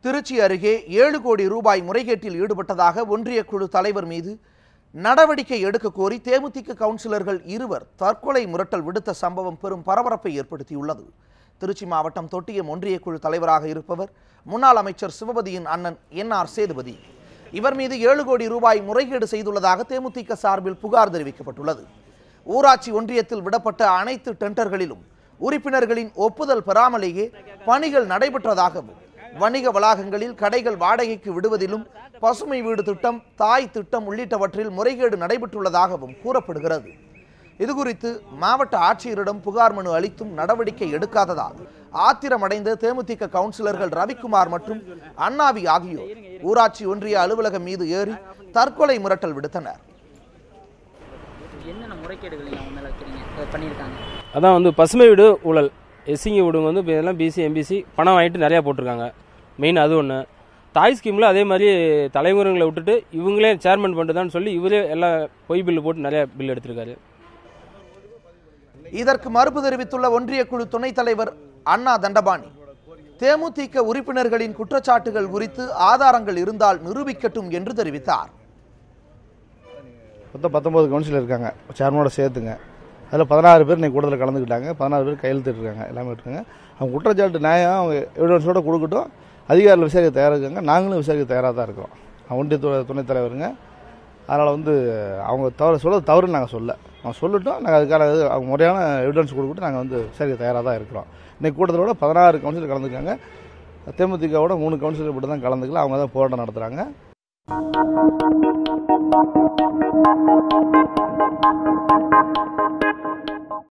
திருச்சி அருகே 7 கோடி ரூபாய் முறைகேட்டில் ஈடுபட்டதாக ஒன்றிய குழு தலைவர் மீது நடவடிக்கை எடுக்க கோரி தேமுதிக கவுன்சிலர்கள் இருவர் தற்கொலை மிரட்டல் விடுத்த சம்பவம் பெரும் பரபரப்பை ஏற்படுத்தியுள்ளது. திருச்சி மாவட்டம் தொட்டியம் ஒன்றிய குழு தலைவராக இருப்பவர் முன்னாள் அமைச்சர் சிவபதியின் அண்ணன் NR சேதுபதி. இவர் மீது 7 கோடி ரூபாய் முறைகேடு செய்துள்ளதாக தேமுதிக சார்பில் புகார் தெரிவிக்கப்பட்டுள்ளது. ஊராட்சி ஒன்றியத்தில் விடப்பட்ட அனைத்து டெண்டர்களிலும் உறுப்பினர்களின் ஒப்புதல் பெறாமலேயே பணிகள் நடைபெற்றதாகவும், வணிக வளாகங்களில் கடைகள் வாடகைக்கு விடுவதிலும், பசுமை வீடு திட்டம், தாய் திட்டம் உள்ளிட்டவற்றில் முறைகேடு நடைபெற்றுள்ளதாகவும் கூறப்படுகிறது. இதுகுறித்து மாவட்ட ஆட்சியரிடம் புகார் மனு அளித்தும் நடவடிக்கை எடுக்காததால் ஆத்திரமடைந்த தேமுதிக கவுன்சிலர்கள் ரவிக்குமார் மற்றும் அண்ணாவி ஆகியோர் ஊராட்சி ஒன்றிய அலுவலகம் மீது ஏறி தற்கொலை மிரட்டல் விடுத்தனர். அதான் பசுமை வீடு ஊழல், எஸ்சிங்க வீடுங்க இதெல்லாம் பிசி எம்பிசி பணம் வாங்கிட்டு நிறையா போட்டிருக்காங்க. மெயின் அது ஒன்று. தாய் ஸ்கீமில் அதே மாதிரி தலைமுறைகளை விட்டுட்டு இவங்களே சேர்மன் பண்ணுதான்னு சொல்லி இவரே எல்லாம் பொய் பில்லு போட்டு நிறையா பில் எடுத்திருக்காரு. இதற்கு மறுப்பு தெரிவித்துள்ள ஒன்றிய குழு துணைத் தலைவர் அண்ணா தண்டபாணி, தேமுதிக உறுப்பினர்களின் குற்றச்சாட்டுகள் குறித்து ஆதாரங்கள் இருந்தால் நிரூபிக்கட்டும் என்று தெரிவித்தார். மொத்தம் 19 கவுன்சிலர் இருக்காங்க, சேர்மனோட சேர்த்துங்க. அதில் 16 பேர் இன்னைக்கு கூட்டத்தில் கலந்துக்கிட்டாங்க, 16 பேர் கையெழுத்து இருக்காங்க, எல்லாமே இருக்காங்க. அவங்க குற்றச்சாட்டு நியாயம் அவங்க எவிடன்ஸோட கொடுக்கட்டும், அதிகாரிகள் விசாரிக்க தயாராக இருக்காங்க, நாங்களும் விசாரிக்க தயாராக தான் இருக்கோம். ஒன்றிய துணைத் தலைவருங்க. அதனால் அவங்க சொல்ல தவறுன்னு நாங்கள் அவங்க சொல்லட்டும், நாங்கள் அதுக்கான அவங்க முறையான எவிடன்ஸ் கொடுத்துட்டு நாங்கள் விசாரிக்க தயாராக தான் இருக்கிறோம். இன்றைக்கி கூட்டத்தோட 16 கவுன்சிலர் கலந்துருக்காங்க. தேமுதிகவோட 3 கவுன்சிலர் மட்டும் தான் கலந்துக்கல, அவங்க தான் போராட்டம் நடத்துகிறாங்க.